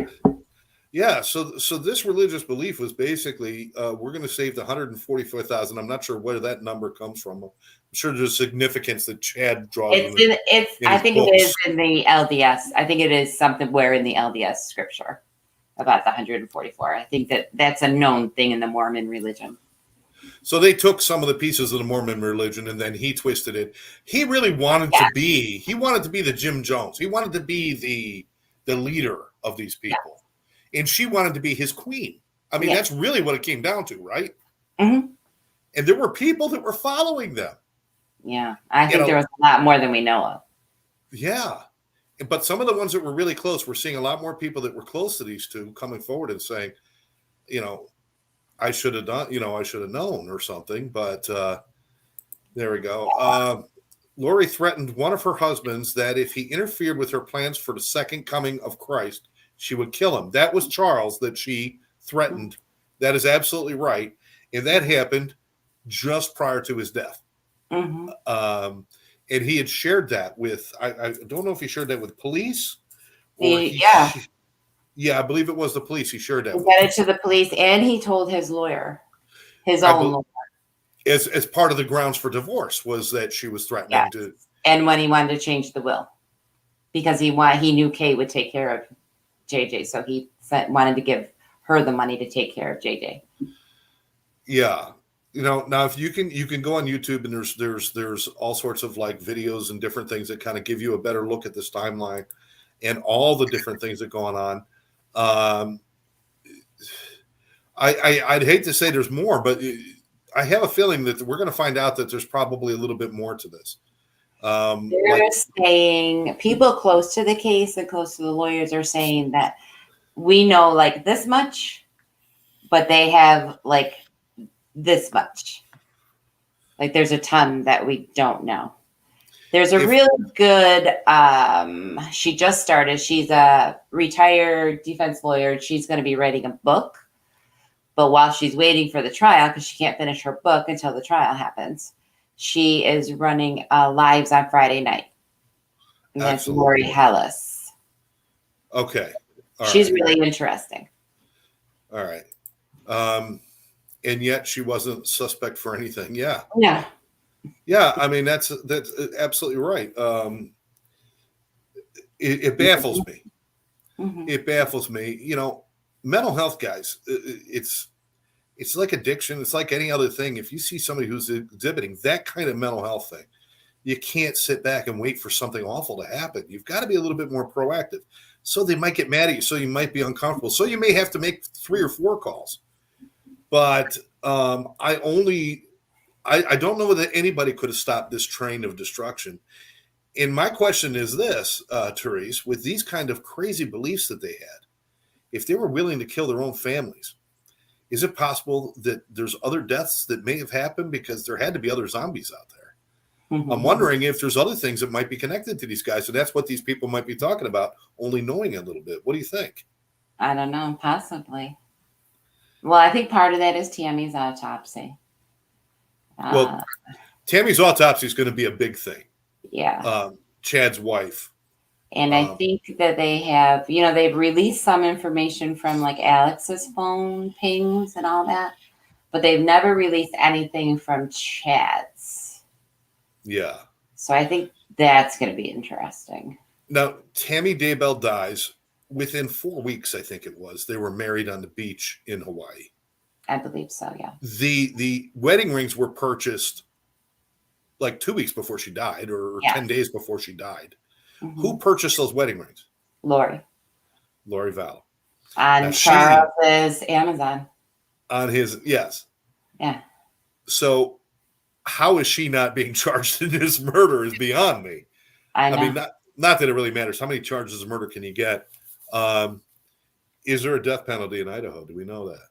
Yeah. So this religious belief was basically, we're going to save the 144,000. I'm not sure where that number comes from. I'm sure there's significance that Chad draws. I think it is in the LDS. I think it is something where in the LDS scripture about the 144. I think that's a known thing in the Mormon religion. So they took some of the pieces of the Mormon religion and then he twisted it. He really wanted to be the Jim Jones. He wanted to be the leader of these people. Yeah. And she wanted to be his queen. I mean, that's really what it came down to, right? And there were people that were following them. Yeah. I think there was a lot more than we know of. Yeah. but some of the ones that were really close, we're seeing a lot more people that were close to these two coming forward and saying, you know, I should have done, you know, I should have known or something. But there we go. Lori threatened one of her husbands that if he interfered with her plans for the second coming of Christ, she would kill him. That was Charles that she threatened. That is absolutely right. And that happened just prior to his death. Mm-hmm. And he had shared that with, I don't know if he shared that with police or yeah. Yeah, I believe it was the police. He shared that. He got it to the police, and he told his lawyer, his own lawyer. As part of the grounds for divorce was that she was threatening to. And when he wanted to change the will, because he knew Kay would take care of JJ, so he wanted to give her the money to take care of JJ. Yeah, you know, now if you can go on YouTube, and there's all sorts of like videos and different things that kind of give you a better look at this timeline and all the different things that go on. I'd hate to say there's more, but I have a feeling that we're going to find out that there's probably a little bit more to this. They're saying people close to the case and close to the lawyers are saying that we know like this much, but they have like this much. Like there's a ton that we don't know. There's a really good, she just started. She's a retired defense lawyer. She's going to be writing a book. But while she's waiting for the trial, because she can't finish her book until the trial happens, she is running lives on Friday night. And that's Lori Hellis. Okay. She's really interesting. All right. And yet she wasn't suspect for anything. Yeah. Yeah. Yeah. I mean, that's absolutely right. It baffles me. Mm-hmm. It baffles me. You know, mental health, guys, it's like addiction. It's like any other thing. If you see somebody who's exhibiting that kind of mental health thing, you can't sit back and wait for something awful to happen. You've got to be a little bit more proactive. So they might get mad at you. So you might be uncomfortable. So you may have to make 3 or 4 calls. But I don't know that anybody could have stopped this train of destruction. And my question is this, Therese, with these kind of crazy beliefs that they had, if they were willing to kill their own families, is it possible that there's other deaths that may have happened because there had to be other zombies out there? Mm-hmm. I'm wondering if there's other things that might be connected to these guys. So that's what these people might be talking about, only knowing a little bit. What do you think? I don't know, possibly. Well, I think part of that is Tammy's autopsy. Well, Tammy's autopsy is going to be a big thing. Yeah. Chad's wife. And I think that they have, you know, they've released some information from like Alex's phone pings and all that, but they've never released anything from Chad's. Yeah. So I think that's going to be interesting. Now, Tammy Daybell dies within 4 weeks, I think it was. They were married on the beach in Hawaii. I believe so, yeah. The wedding rings were purchased like 2 weeks before she died or 10 days before she died. Mm-hmm. Who purchased those wedding rings? Lori Vallow. On Charles's Amazon. On his, yes. Yeah. So how is she not being charged in this murder is beyond me. I know. I mean, not that it really matters. How many charges of murder can you get? Is there a death penalty in Idaho? Do we know that?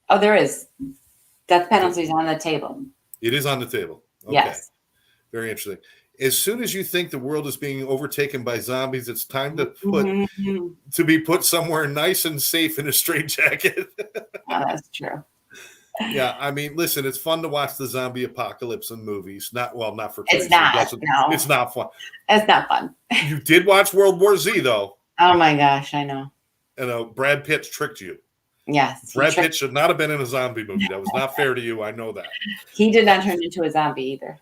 Oh, there is. Death penalty is on the table. It is on the table. Okay. Yes. Very interesting. As soon as you think the world is being overtaken by zombies, it's time to be put somewhere nice and safe in a straitjacket. Oh, that's true. Yeah, I mean, listen, it's fun to watch the zombie apocalypse in movies. Not for It's Tracy. not. No. It's not fun. It's not fun. You did watch World War Z, though. Oh my gosh, I know. You know, Brad Pitt tricked you. Yes. Brad Pitt should not have been in a zombie movie. That was not fair to you. I know that. He did not turn into a zombie either.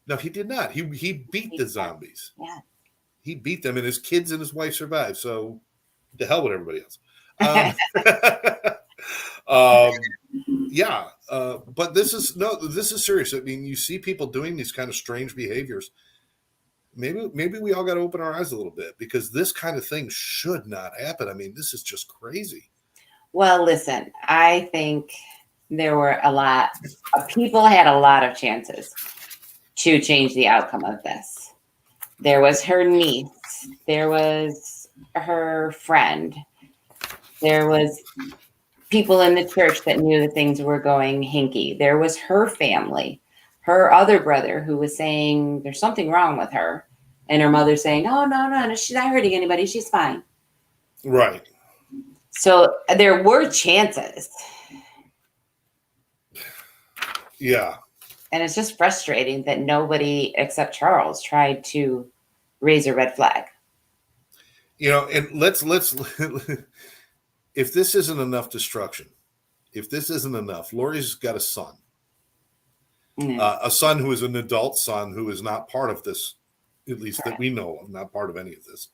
No, he did not. He beat the zombies. Yeah. He beat them, and his kids and his wife survived. So, the hell with everybody else. Yeah. But this is serious. I mean, you see people doing these kind of strange behaviors. Maybe we all got to open our eyes a little bit because this kind of thing should not happen. I mean, this is just crazy. Well, listen, I think there were a lot of people had a lot of chances to change the outcome of this. There was her niece. There was her friend. There was people in the church that knew that things were going hinky. There was her family, her other brother who was saying there's something wrong with her. And her mother saying, oh, no, she's not hurting anybody. She's fine. Right. So there were chances. Yeah. And it's just frustrating that nobody except Charles tried to raise a red flag. And let's if this isn't enough destruction, if this isn't enough, Lori's got a son. A son who is an adult son who is not part of this, at least that we know of, not part of any of this.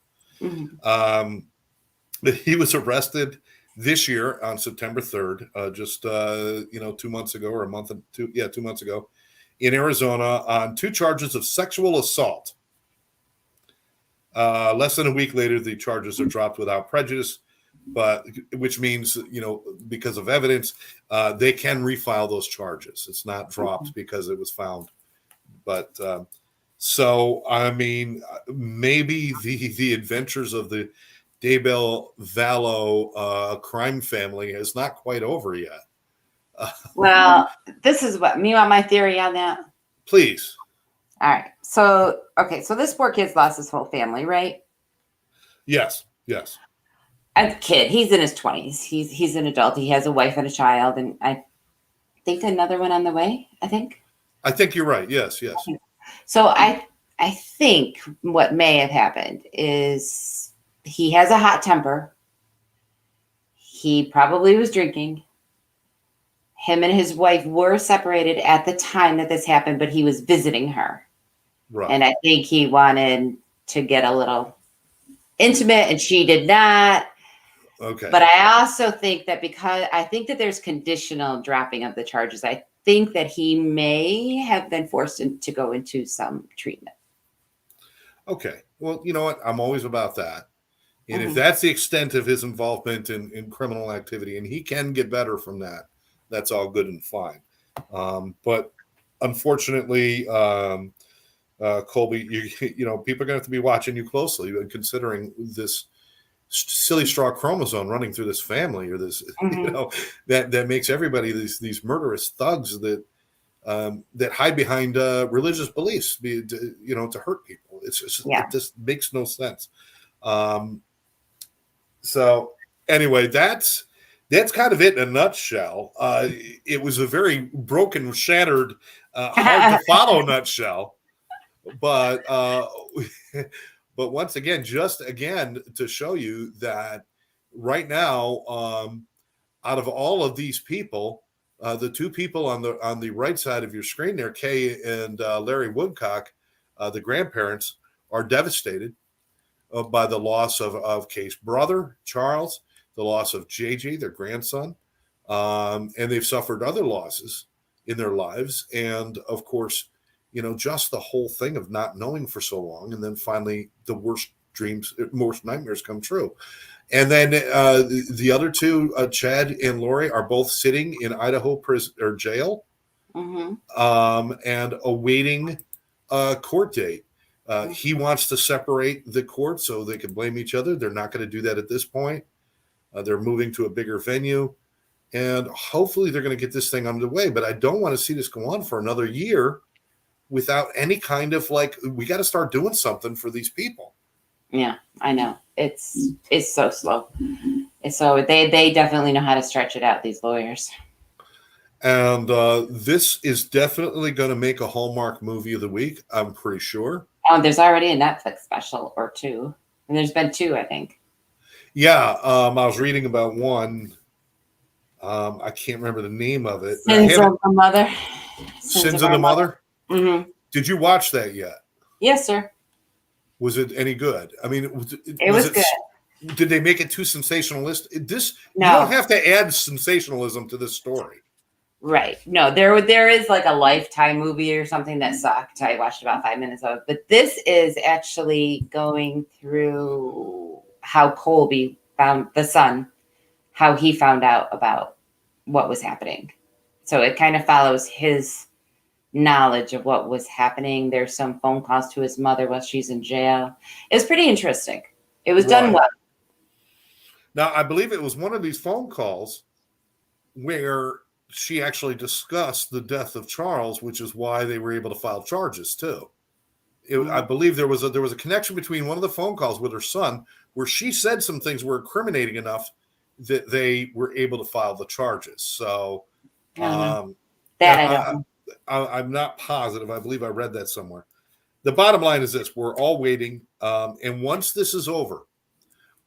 He was arrested this year on September 3rd, just 2 months ago, or 2 months ago, in Arizona on 2 charges of sexual assault. Less than a week later, the charges are dropped without prejudice, but which means, because of evidence, they can refile those charges. It's not dropped because it was found. But so, I mean, maybe the adventures of the Daybell Vallow crime family is not quite over yet. Well, this is what me want my theory on that. Please. All right. So, okay. So this poor kid's lost his whole family, right? Yes. A kid. He's in his 20s. He's an adult. He has a wife and a child, and I think another one on the way. I think you're right. Yes. So I think what may have happened is he has a hot temper. He probably was drinking. Him and his wife were separated at the time that this happened, but he was visiting her. Right. And I think he wanted to get a little intimate, and she did not. Okay. But I also think that because I think that there's conditional dropping of the charges, I think that he may have been forced to go into some treatment. Okay. Well, you know what? I'm always about that. And if that's the extent of his involvement in criminal activity, and he can get better from that, that's all good and fine. But unfortunately, Colby, people are going to have to be watching you closely, considering this silly straw chromosome running through this family, or this, that makes everybody these murderous thugs that hide behind religious beliefs, to hurt people. It's just, it just makes no sense. So anyway, that's kind of it in a nutshell. It was a very broken, shattered, hard to follow nutshell, but once again, to show you that right now, out of all of these people, the 2 people on the right side of your screen there, Kay and Larry Woodcock, the grandparents, are devastated by the loss of Kay's brother, Charles, the loss of JJ, their grandson, and they've suffered other losses in their lives. And of course, just the whole thing of not knowing for so long, and then finally the worst nightmares come true. And then the other 2, Chad and Lori, are both sitting in Idaho prison or jail, and awaiting a court date. He wants to separate the court so they can blame each other. They're not going to do that at this point. They're moving to a bigger venue, and hopefully they're going to get this thing underway. But I don't want to see this go on for another year without any kind of we got to start doing something for these people. Yeah, I know. It's so slow. So they definitely know how to stretch it out, these lawyers. And this is definitely going to make a Hallmark movie of the week, I'm pretty sure. Oh, there's already a Netflix special or 2. And there's been 2, I think. Yeah, I was reading about one. I can't remember the name of it. Sins of the Mother. Sins of the Mother? Mm-hmm. Did you watch that yet? Yes, sir. Was it any good? I mean, it was good. Did they make it too sensationalist? No. You don't have to add sensationalism to this story. Right. No, there is like a Lifetime movie or something that sucked. I watched about 5 minutes of it. But this is actually going through how Colby found the son, how he found out about what was happening. So it kind of follows his knowledge of what was happening. There's some phone calls to his mother while she's in jail. It was pretty interesting. It was done well. Now, I believe it was one of these phone calls where she actually discussed the death of Charles, which is why they were able to file charges too. I believe there was a connection between one of the phone calls with her son where she said some things were incriminating enough that they were able to file the charges. So I'm not positive. I believe I read that somewhere. The bottom line is this: we're all waiting, and once this is over,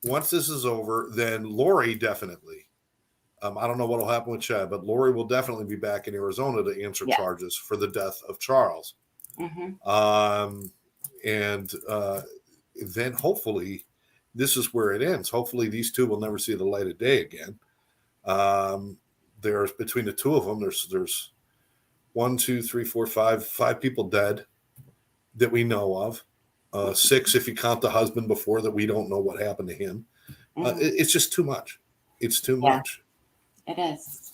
then Lori definitely. I don't know what will happen with Chad, but Lori will definitely be back in Arizona to answer charges for the death of Charles. And then hopefully this is where it ends. Hopefully these two will never see the light of day again. There's between the two of them, there's 1, 2, 3, 4, 5 people dead that we know of. 6 if you count the husband before that we don't know what happened to him. It's just too much. It's too much. It is.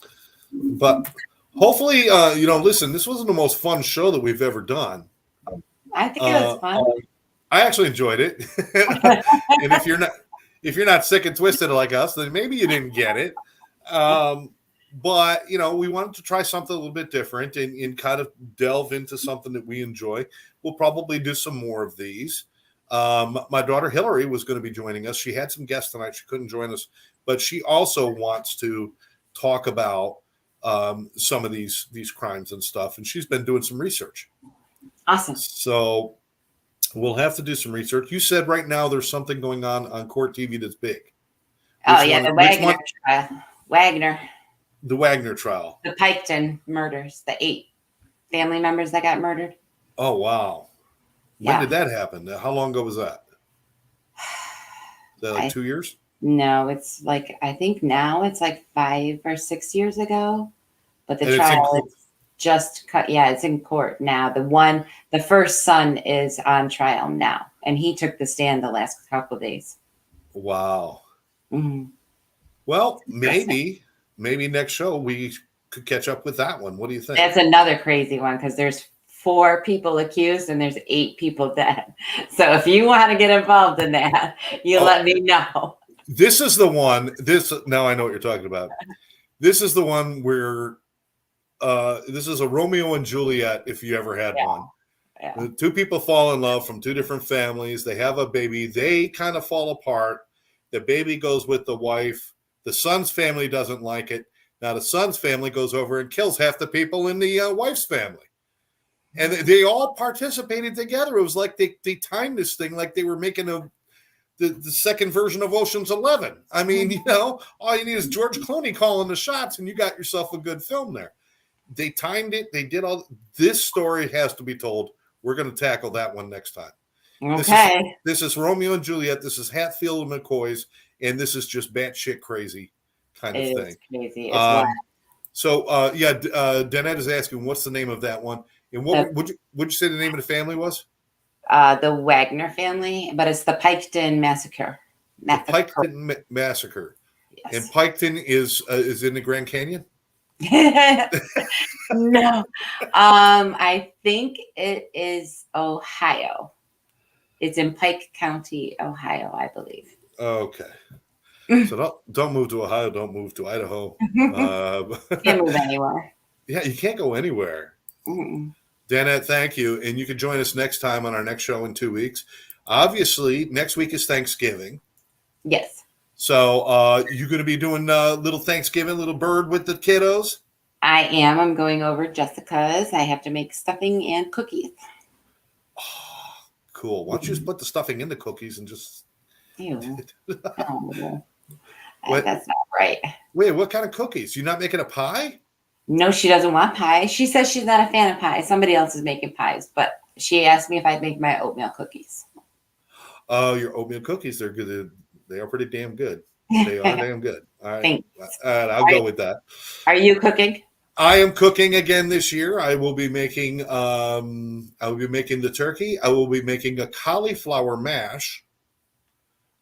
But hopefully, listen, this wasn't the most fun show that we've ever done. I think it was fun. I actually enjoyed it. And if you're not sick and twisted like us, then maybe you didn't get it. But, we wanted to try something a little bit different and kind of delve into something that we enjoy. We'll probably do some more of these. My daughter Hillary was going to be joining us. She had some guests tonight. She couldn't join us, but she also wants to talk about some of these crimes and stuff. And she's been doing some research. Awesome. So we'll have to do some research. You said right now there's something going on Court TV that's big. The Wagner trial. The Wagner trial. The Piketon murders. The 8 family members that got murdered. Oh, wow. When did that happen? How long ago was that? Is that 2 years? No, it's I think now it's 5 or 6 years ago. But the trial is just cut. Yeah, it's in court now. The first son is on trial now. And he took the stand the last couple of days. Wow. Mm-hmm. Well, maybe next show we could catch up with that one. What do you think? That's another crazy one because there's 4 people accused and there's 8 people dead. So if you want to get involved in that, let me know. This is the one. Now I know what you're talking about. This is the one where this is a Romeo and Juliet. If you ever had one, the 2 people fall in love from 2 different families. They have a baby. They kind of fall apart. The baby goes with the wife. The son's family doesn't like it. Now the son's family goes over and kills half the people in the wife's family. And they all participated together. It was like they timed this thing like they were making the second version of Ocean's 11. I mean, all you need is George Clooney calling the shots and you got yourself a good film there. They timed it. They did all. This story has to be told. We're going to tackle that one next time. Okay. This is Romeo and Juliet. This is Hatfield and McCoy's, and this is just batshit crazy kind of thing. It's crazy. It's wild. So, Danette is asking, what's the name of that one? And what would you say the name of the family was? The Wagner family, but it's the Piketon Massacre. The Piketon Massacre. Yes. And Piketon is in the Grand Canyon? No. I think it is Ohio. It's in Pike County, Ohio, I believe. Okay. So don't move to Ohio. Don't move to Idaho. Can't move anywhere. Yeah, you can't go anywhere. Mm-mm. Danette, thank you. And you can join us next time on our next show in 2 weeks. Obviously, next week is Thanksgiving. Yes. So you're going to be doing little Thanksgiving, little bird with the kiddos? I am. I'm going over Jessica's. I have to make stuffing and cookies. Oh, cool. Why don't you just put the stuffing in the cookies and just... Ew. That's not right. Wait, what kind of cookies? You're not making a pie? No, she doesn't want pie. She says she's not a fan of pie. Somebody else is making pies, but she asked me if I'd make my oatmeal cookies. Oh, your oatmeal cookies, they're good. They are pretty damn good. They are damn good. All right. Thanks. All right, I'll go with that. Are you cooking? I am cooking again this year. I will be making the turkey. I will be making a cauliflower mash.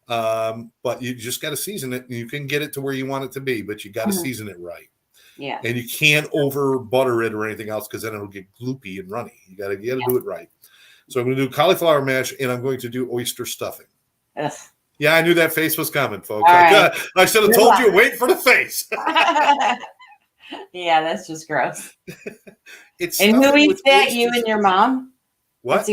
But you just got to season it. You can get it to where you want it to be, but you got to season it right. Yeah. And you can't over butter it or anything else because then it'll get gloopy and runny. You gotta do it right. So I'm going to do cauliflower mash, and I'm going to do oyster stuffing. Ugh. Yeah, I knew that face was coming, folks. All right. I should have told you, wait for the face. Yeah, that's just gross. It's And who stuffing eats with that? oysters. You and your mom? What?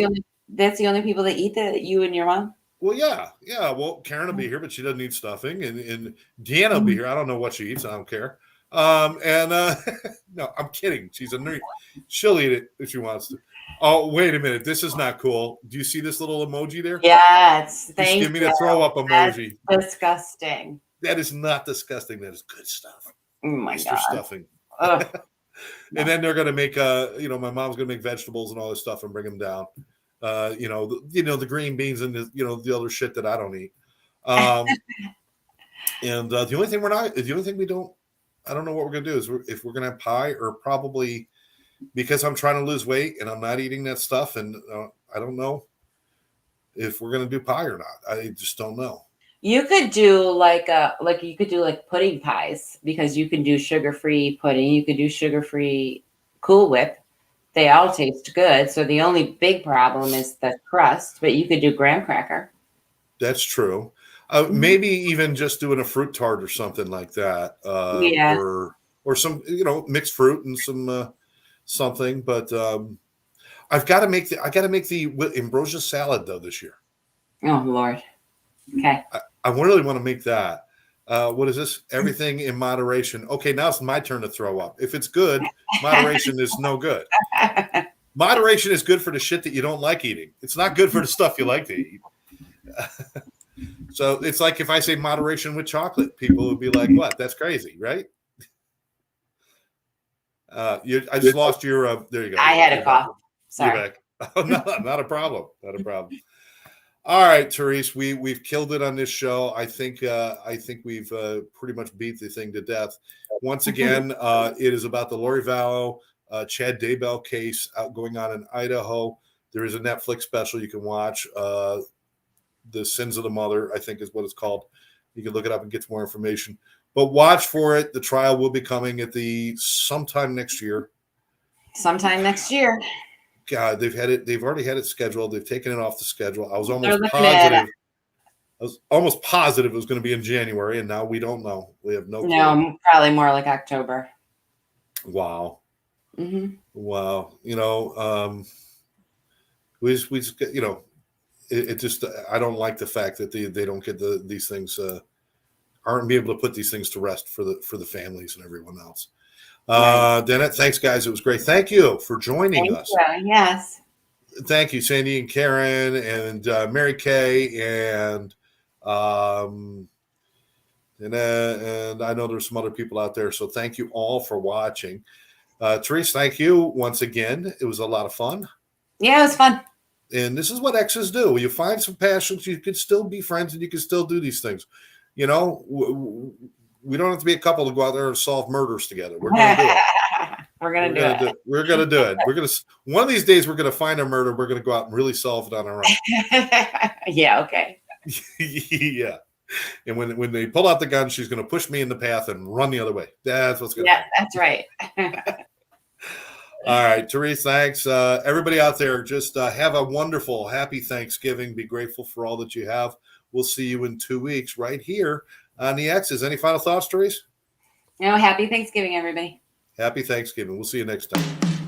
That's the only people that eat that, you and your mom? Well, yeah. Well, Karen will be here, but she doesn't eat stuffing, and Deanna will be here. I don't know what she eats. I don't care. No, I'm kidding. She's a nerd. She'll eat it if she wants to. Oh, wait a minute. This is not cool. Do you see this little emoji there? Yes. Just give me the throw up emoji. That's disgusting. That is not disgusting. That is good stuff. Oh my Oyster God. stuffing. And then they're going to make, my mom's going to make vegetables and all this stuff and bring them down. The green beans and the other shit that I don't eat. And the only thing we don't, I don't know what we're going to do is if we're going to have pie, or probably because I'm trying to lose weight and I'm not eating that stuff. And I don't know if we're going to do pie or not. I just don't know. You could do like pudding pies, because you can do sugar-free pudding. You could do sugar-free Cool Whip. They all taste good. So the only big problem is the crust, but you could do graham cracker. That's true. Maybe even just doing a fruit tart or something like that. Or some, mixed fruit and some something. But I got to make the ambrosia salad though this year. Oh Lord. Okay. I really want to make that. What is this? Everything in moderation. Okay, now it's my turn to throw up. If it's good, moderation is no good. Moderation is good for the shit that you don't like eating. It's not good for the stuff you like to eat. So it's like if I say moderation with chocolate, people would be like, "What? That's crazy, right?" I just lost your. There you go. I had a cough. Sorry. You're back. Oh, no, not a problem. Not a problem. All right, Therese, we've killed it on this show. I think we've pretty much beat the thing to death. Once again, it is about the Lori Vallow, Chad Daybell case going on in Idaho. There is a Netflix special you can watch. The Sins of the Mother, I think is what it's called. You can look it up and get more information. But watch for it. The trial will be coming at sometime next year. Sometime next year. God, they've already had it scheduled. They've taken it off the schedule. I was almost positive it was going to be in January, and now we don't know. We have no clue. No, probably more like October. Wow. Mm-hmm. Wow. We just get, it just, I don't like the fact that they don't get these things, aren't be able to put these things to rest for the families and everyone else. Right. Dennett, thanks, guys. It was great. Thank you for joining us. Yes. Thank you, Sandy and Karen and Mary Kay and I know there's some other people out there. So thank you all for watching. Therese, thank you once again. It was a lot of fun. Yeah, it was fun. And this is what exes do. You find some passions, you can still be friends, and you can still do these things. We don't have to be a couple to go out there and solve murders together. We're going to do it. We're going to do it. We're going to do it. One of these days, we're going to find a murder. We're going to go out and really solve it on our own. Yeah. Okay. Yeah. And when they pull out the gun, she's going to push me in the path and run the other way. That's what's going to happen. That's right. All right, Therese, thanks. Everybody out there, just have a wonderful, happy Thanksgiving. Be grateful for all that you have. We'll see you in 2 weeks right here on the Exes. Any final thoughts, Therese? No, happy Thanksgiving, everybody. Happy Thanksgiving. We'll see you next time.